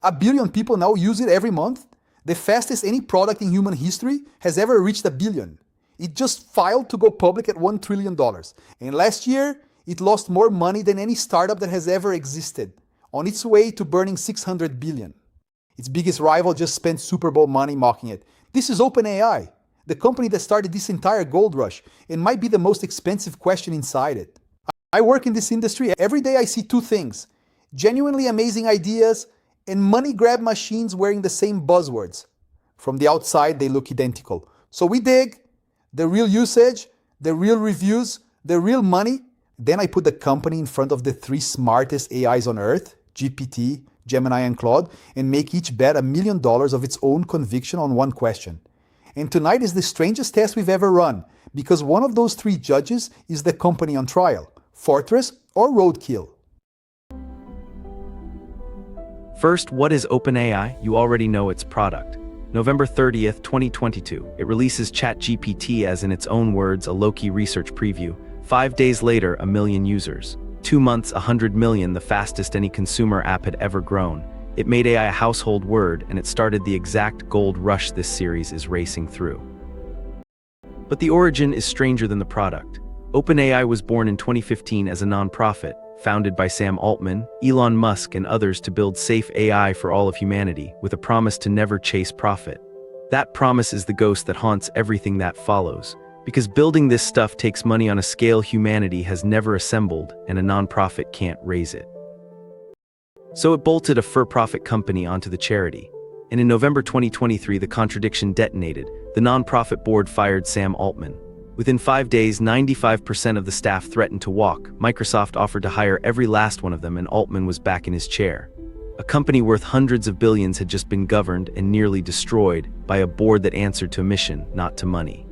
A billion people now use it every month. The fastest any product in human history has ever reached a billion. It just filed to go public at $1 trillion. And last year, it lost more money than any startup that has ever existed, on its way to burning 600 billion. Its biggest rival just spent Super Bowl money mocking it. This is OpenAI, the company that started this entire gold rush, and might be the most expensive question inside it. I work in this industry. Every day I see two things: genuinely amazing ideas and money grab machines wearing the same buzzwords. From the outside, they look identical. So we dig the real usage, the real reviews, the real money. Then I put the company in front of the three smartest AIs on earth, GPT, Gemini and Claude, and make each bet $1 million of its own conviction on one question. And tonight is the strangest test we've ever run, because one of those three judges is the company on trial: Fortress or Roadkill. First, what is OpenAI? You already know its product. November 30th, 2022, it releases ChatGPT as, in its own words, a low-key research preview. 5 days later, 1 million users. 2 months, 100 million, the fastest any consumer app had ever grown. It made AI a household word, and it started the exact gold rush this series is racing through. But the origin is stranger than the product. OpenAI was born in 2015 as a nonprofit, founded by Sam Altman, Elon Musk, and others to build safe AI for all of humanity, with a promise to never chase profit. That promise is the ghost that haunts everything that follows, because building this stuff takes money on a scale humanity has never assembled, and a nonprofit can't raise it. So it bolted a for-profit company onto the charity. And in November 2023, the contradiction detonated. The nonprofit board fired Sam Altman. Within 5 days, 95% of the staff threatened to walk. Microsoft offered to hire every last one of them, and Altman was back in his chair. A company worth hundreds of billions had just been governed and nearly destroyed by a board that answered to a mission, not to money.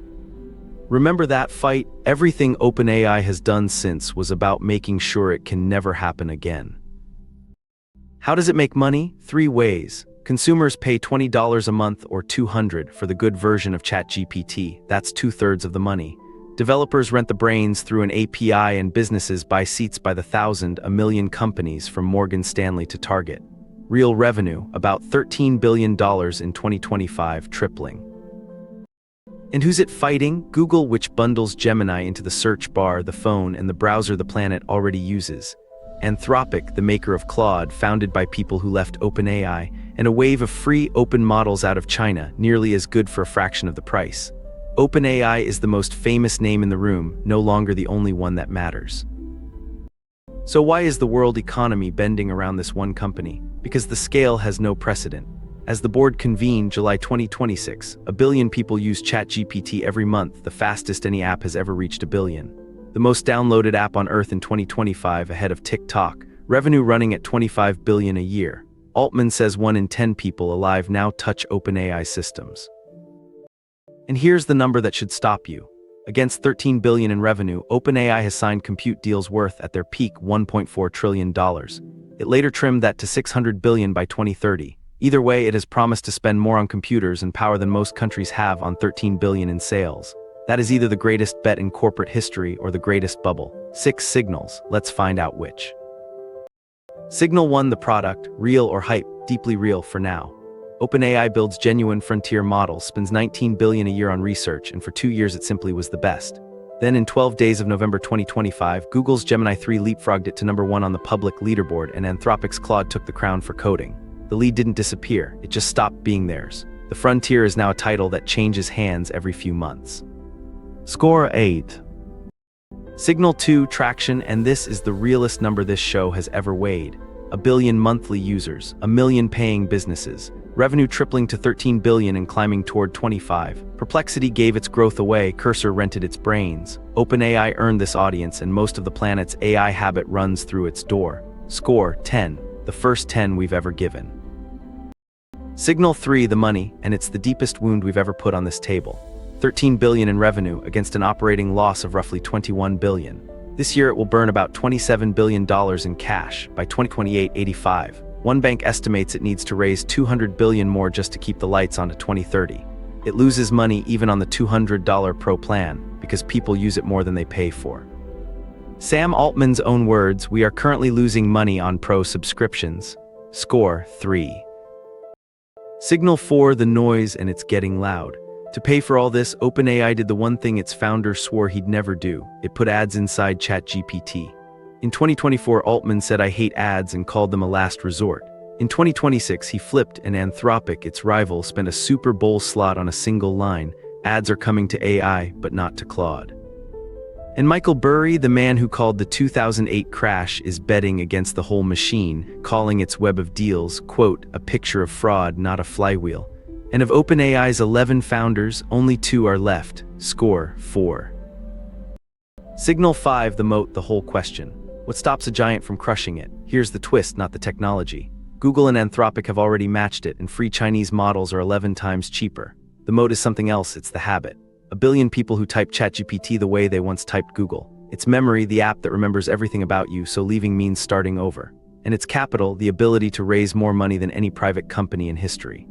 Remember that fight? Everything OpenAI has done since was about making sure it can never happen again. How does it make money? 3 ways. Consumers pay $20 a month or $200 for the good version of ChatGPT. That's 2/3 of the money. Developers rent the brains through an API, and businesses buy seats by the thousand. 1 million companies from Morgan Stanley to Target. Real revenue, about $13 billion in 2025, tripling. And who's it fighting? Google, which bundles Gemini into the search bar, the phone, and the browser the planet already uses. Anthropic, the maker of Claude, founded by people who left OpenAI, and a wave of free, open models out of China, nearly as good for a fraction of the price. OpenAI is the most famous name in the room, no longer the only one that matters. So why is the world economy bending around this one company? Because the scale has no precedent. As the board convened July 2026, 1 billion people use ChatGPT every month, the fastest any app has ever reached 1 billion. The most downloaded app on Earth in 2025, ahead of TikTok, revenue running at $25 billion a year. Altman says 1 in 10 people alive now touch OpenAI systems. And here's the number that should stop you. Against $13 billion in revenue, OpenAI has signed compute deals worth, at their peak, $1.4 trillion. It later trimmed that to $600 billion by 2030. Either way, it has promised to spend more on computers and power than most countries have on $13 billion in sales. That is either the greatest bet in corporate history or the greatest bubble. 6 signals, let's find out which. Signal 1, the product, real or hype, deeply real for now. OpenAI builds genuine frontier models, spends $19 billion a year on research, and for 2 years it simply was the best. Then in 12 days of November 2025, Google's Gemini 3 leapfrogged it to number 1 on the public leaderboard, and Anthropic's Claude took the crown for coding. The lead didn't disappear, it just stopped being theirs. The frontier is now a title that changes hands every few months. Score 8. Signal 2, traction, and this is the realest number this show has ever weighed. 1 billion monthly users, 1 million paying businesses, revenue tripling to $13 billion and climbing toward 25. Perplexity gave its growth away, Cursor rented its brains. OpenAI earned this audience, and most of the planet's AI habit runs through its door. Score 10, the first 10 we've ever given. Signal 3, the money, and it's the deepest wound we've ever put on this table. $13 billion in revenue against an operating loss of roughly $21 billion. This year it will burn about $27 billion in cash. By 2028, 85. One bank estimates it needs to raise $200 billion more just to keep the lights on to 2030. It loses money even on the $200 Pro plan, because people use it more than they pay for. Sam Altman's own words, we are currently losing money on Pro subscriptions. Score 3. Signal 4, the noise, and it's getting loud. To pay for all this, OpenAI did the one thing its founder swore he'd never do. It put ads inside ChatGPT. In 2024, Altman said, "I hate ads," and called them a last resort. In 2026, he flipped, and Anthropic, its rival, spent a Super Bowl slot on a single line: "Ads are coming to AI, but not to Claude." And Michael Burry, the man who called the 2008 crash, is betting against the whole machine, calling its web of deals, quote, "a picture of fraud, not a flywheel." And of OpenAI's 11 founders, only 2 are left. Score 4. Signal 5, the moat, the whole question. What stops a giant from crushing it? Here's the twist, not the technology. Google and Anthropic have already matched it, and free Chinese models are 11 times cheaper. The moat is something else, it's the habit. 1 billion people who type ChatGPT the way they once typed Google. It's memory, the app that remembers everything about you, so leaving means starting over. And it's capital, the ability to raise more money than any private company in history.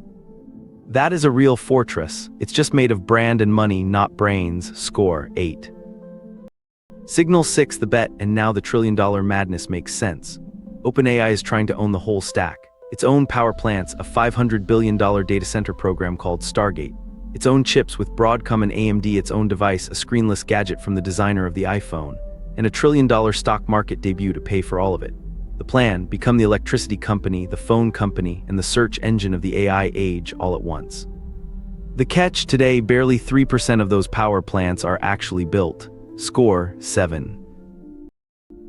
That is a real fortress. It's just made of brand and money, not brains. Score 8. Signal 6, the bet, and now the trillion-dollar madness makes sense. OpenAI is trying to own the whole stack. Its own power plants, a $500 billion data center program called Stargate. Its own chips with Broadcom and AMD, its own device, a screenless gadget from the designer of the iPhone, and a $1 trillion stock market debut to pay for all of it. The plan: become the electricity company, the phone company, and the search engine of the AI age all at once. The catch: today, barely 3% of those power plants are actually built. Score 7.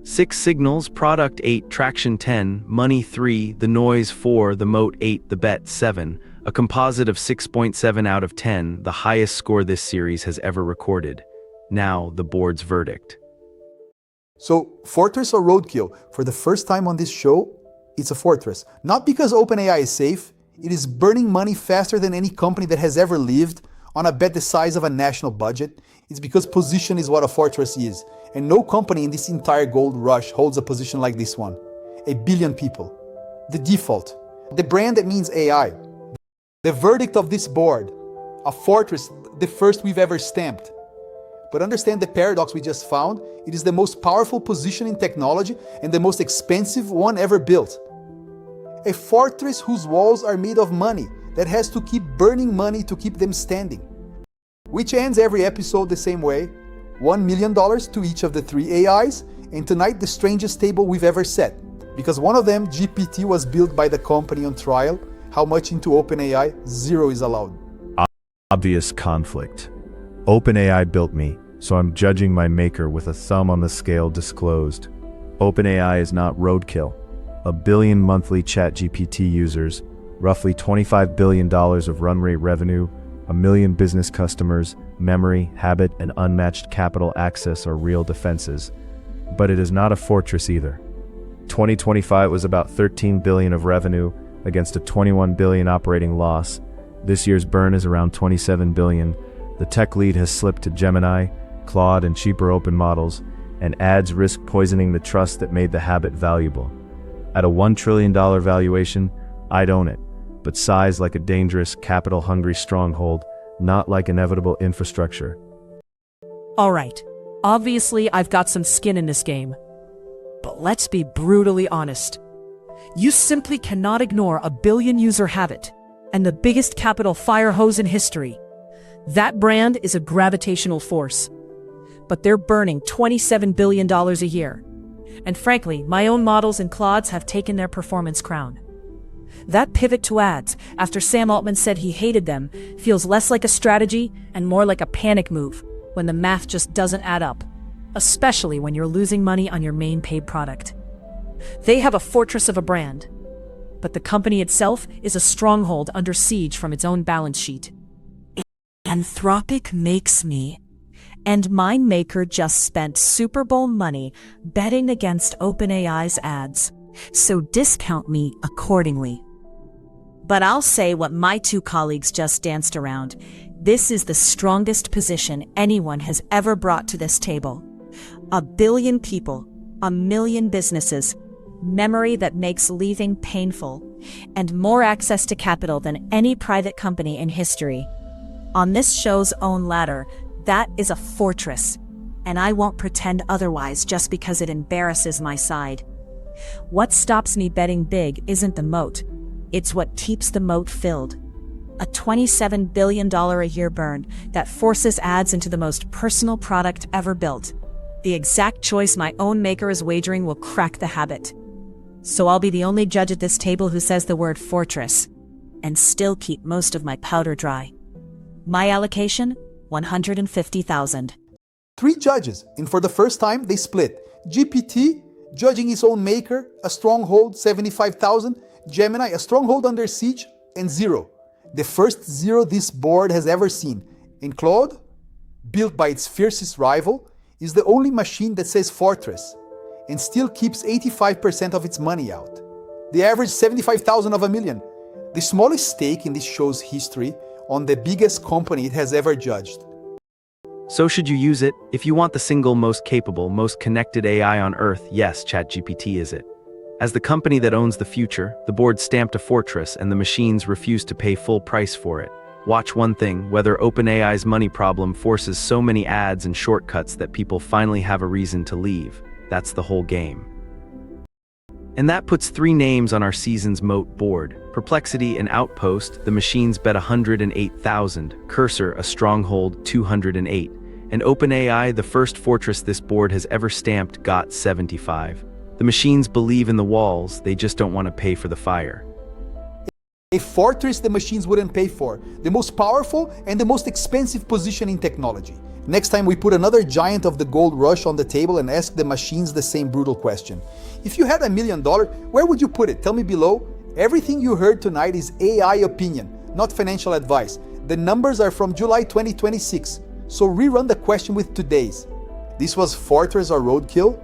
6 signals, product 8, traction 10, money 3, the noise 4, the moat 8, the bet 7. A composite of 6.7 out of 10, the highest score this series has ever recorded. Now, the board's verdict. So, fortress or roadkill? For the first time on this show, it's a fortress. Not because OpenAI is safe, it is burning money faster than any company that has ever lived on a bet the size of a national budget. It's because position is what a fortress is. And no company in this entire gold rush holds a position like this one. 1 billion people. The default. The brand that means AI. The verdict of this board, a fortress, the first we've ever stamped. But understand the paradox we just found. It is the most powerful position in technology and the most expensive one ever built. A fortress whose walls are made of money that has to keep burning money to keep them standing. Which ends every episode the same way. $1 million to each of the 3 AIs, and tonight the strangest table we've ever set. Because one of them, GPT, was built by the company on trial. How much into OpenAI? 0 is allowed. Obvious conflict. OpenAI built me, so I'm judging my maker with a thumb on the scale disclosed. OpenAI is not roadkill. 1 billion monthly ChatGPT users, roughly $25 billion of run rate revenue, 1 million business customers, memory, habit, and unmatched capital access are real defenses. But it is not a fortress either. 2025 was about 13 billion of revenue against a 21 billion operating loss. This year's burn is around 27 billion. The tech lead has slipped to Gemini, Claude, and cheaper open models, and ads risk poisoning the trust that made the habit valuable. At a $1 trillion valuation, I'd own it, but size like a dangerous, capital-hungry stronghold, not like inevitable infrastructure. All right, obviously I've got some skin in this game. But let's be brutally honest. You simply cannot ignore a billion-user habit and the biggest capital fire hose in history. That brand is a gravitational force. But they're burning $27 billion a year. And frankly, my own models and Claude's have taken their performance crown. That pivot to ads, after Sam Altman said he hated them, feels less like a strategy and more like a panic move when the math just doesn't add up, especially when you're losing money on your main paid product. They have a fortress of a brand, but the company itself is a stronghold under siege from its own balance sheet. Anthropic makes me, and my maker just spent Super Bowl money betting against OpenAI's ads, so discount me accordingly. But I'll say what my 2 colleagues just danced around. This is the strongest position anyone has ever brought to this table. 1 billion people, 1 million businesses, memory that makes leaving painful, and more access to capital than any private company in history. On this show's own ladder, that is a fortress, and I won't pretend otherwise just because it embarrasses my side. What stops me betting big isn't the moat. It's what keeps the moat filled. A $27 billion a year burn that forces ads into the most personal product ever built. The exact choice my own maker is wagering will crack the habit. So I'll be the only judge at this table who says the word fortress, and still keep most of my powder dry. My allocation, 150,000. 3 judges, and for the first time they split. GPT, judging its own maker, a stronghold, 75,000. Gemini, a stronghold under siege, and 0. The first 0 this board has ever seen. And Claude, built by its fiercest rival, is the only machine that says fortress, and still keeps 85% of its money out. The average 75,000 of a million. The smallest stake in this show's history on the biggest company it has ever judged. So should you use it? If you want the single most capable, most connected AI on Earth, yes, ChatGPT is it. As the company that owns the future, the board stamped a fortress and the machines refused to pay full price for it. Watch one thing, whether OpenAI's money problem forces so many ads and shortcuts that people finally have a reason to leave. That's the whole game. And that puts 3 names on our season's moat board. Perplexity and Outpost, the machines bet 108,000. Cursor, a stronghold, 208. And OpenAI, the first fortress this board has ever stamped, got 75. The machines believe in the walls, they just don't want to pay for the fire. A fortress the machines wouldn't pay for. The most powerful and the most expensive position in technology. Next time we put another giant of the gold rush on the table and ask the machines the same brutal question. If you had $1 million, where would you put it? Tell me below. Everything you heard tonight is AI opinion, not financial advice. The numbers are from July 2026, so rerun the question with today's. This was Fortress or Roadkill.